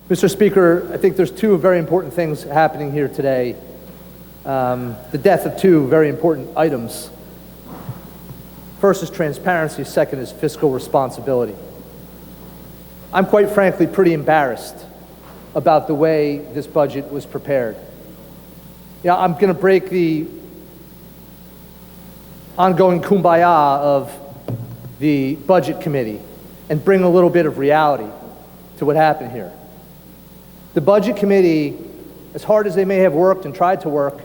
Mr. Speaker, I think there's two very important things happening here today. The death of two very important items. First is transparency, second is fiscal responsibility. I'm quite frankly pretty embarrassed about the way this budget was prepared. I'm going to break the ongoing kumbaya of the Budget Committee and bring a little bit of reality to what happened here. The Budget Committee, as hard as they may have worked and tried to work,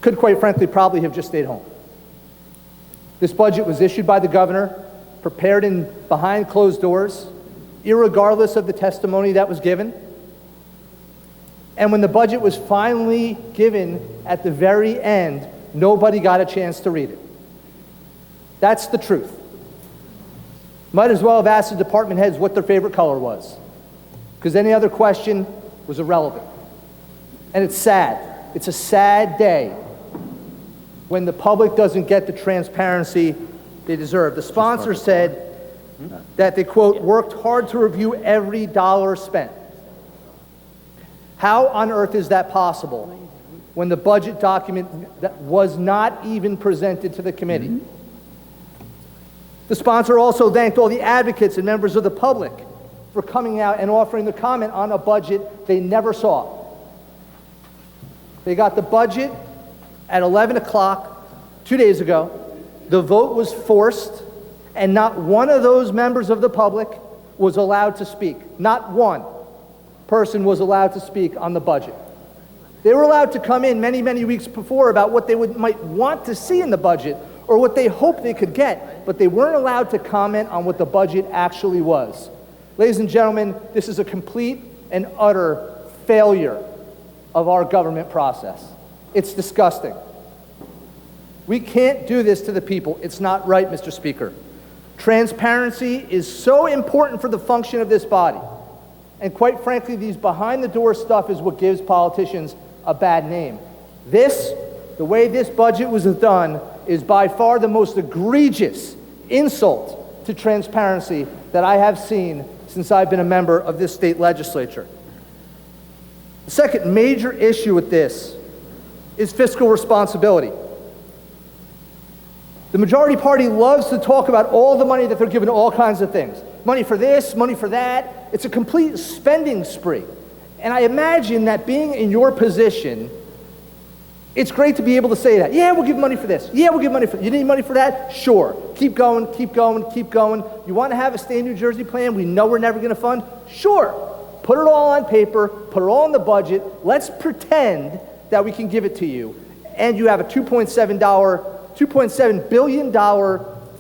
could quite frankly probably have just stayed home. This budget was issued by the governor, prepared in behind closed doors, irregardless of the testimony that was given. And when the budget was finally given at the very end, nobody got a chance to read it. That's the truth. Might as well have asked the department heads what their favorite color was, because any other question was irrelevant. And it's sad. It's a sad day when the public doesn't get the transparency they deserve. The sponsor said that they, quote, worked hard to review every dollar spent. How on earth is that possible when the budget document that was not even presented to the committee? The sponsor also thanked all the advocates and members of the public for coming out and offering the comment on a budget they never saw. They got the budget at 11 o'clock 2 days ago. The vote was forced, and not one of those members of the public was allowed to speak. Not one person was allowed to speak on the budget. They were allowed to come in many, many weeks before about what they might want to see in the budget or what they hoped they could get, but they weren't allowed to comment on what the budget actually was. Ladies and gentlemen, this is a complete and utter failure of our government process. It's disgusting. We can't do this to the people. It's not right, Mr. Speaker. Transparency is so important for the function of this body. And quite frankly, these behind-the-door stuff is what gives politicians a bad name. The way this budget was done, is by far the most egregious insult to transparency that I have seen since I've been a member of this state legislature. The second major issue with this is fiscal responsibility. The majority party loves to talk about all the money that they're giving to all kinds of things. Money for this, money for that. It's a complete spending spree. And I imagine that being in your position, it's great to be able to say that. Yeah, we'll give money for this. Yeah, we'll give money for that. You need money for that? Sure. Keep going, keep going, keep going. You want to have a Stay in New Jersey plan we know we're never going to fund? Sure. Put it all on paper. Put it all in the budget. Let's pretend that we can give it to you. And you have a $2.7 billion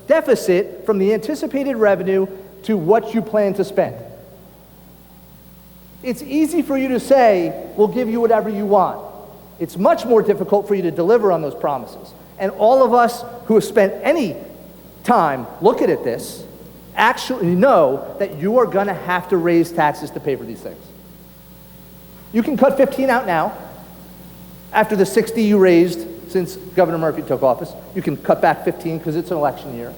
deficit from the anticipated revenue to what you plan to spend. It's easy for you to say, we'll give you whatever you want. It's much more difficult for you to deliver on those promises. And all of us who have spent any time looking at this actually know that you are going to have to raise taxes to pay for these things. You can cut 15 out now. After the 60 you raised since Governor Murphy took office, you can cut back 15 because it's an election year.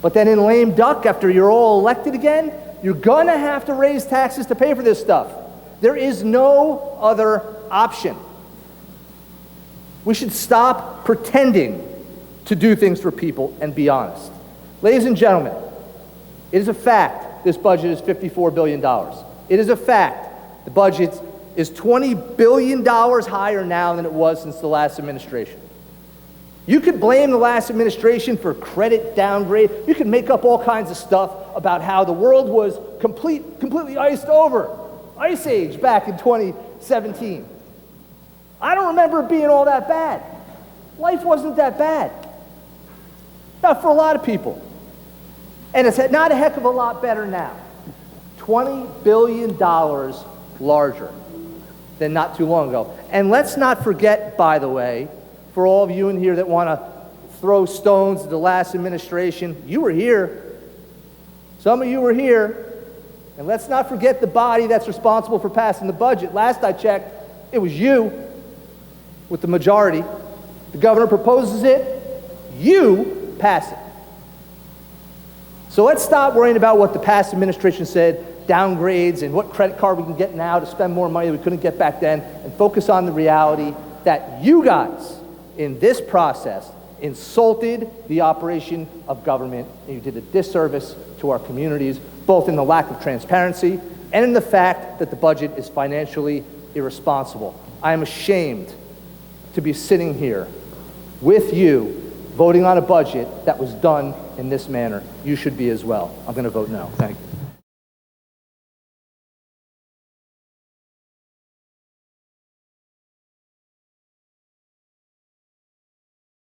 But then in lame duck, after you're all elected again, you're going to have to raise taxes to pay for this stuff. There is no other option. We should stop pretending to do things for people and be honest. Ladies and gentlemen, it is a fact this budget is $54 billion. It is a fact the budget is $20 billion higher now than it was since the last administration. You could blame the last administration for credit downgrade. You could make up all kinds of stuff about how the world was completely iced over. Ice age back in 2017. I don't remember it being all that bad. Life wasn't that bad. Not for a lot of people. And it's not a heck of a lot better now. $20 billion larger than not too long ago. And let's not forget, by the way, for all of you in here that want to throw stones at the last administration, you were here. Some of you were here. And let's not forget the body that's responsible for passing the budget. Last I checked, it was you with the majority. The governor proposes it, you pass it. So let's stop worrying about what the past administration said. downgrades and what credit card we can get now to spend more money that we couldn't get back then, and focus on the reality that you guys in this process insulted the operation of government, and you did a disservice to our communities, both in the lack of transparency and in the fact that the budget is financially irresponsible. I am ashamed to be sitting here with you voting on a budget that was done in this manner. You should be as well. I'm going to vote no. Thank you.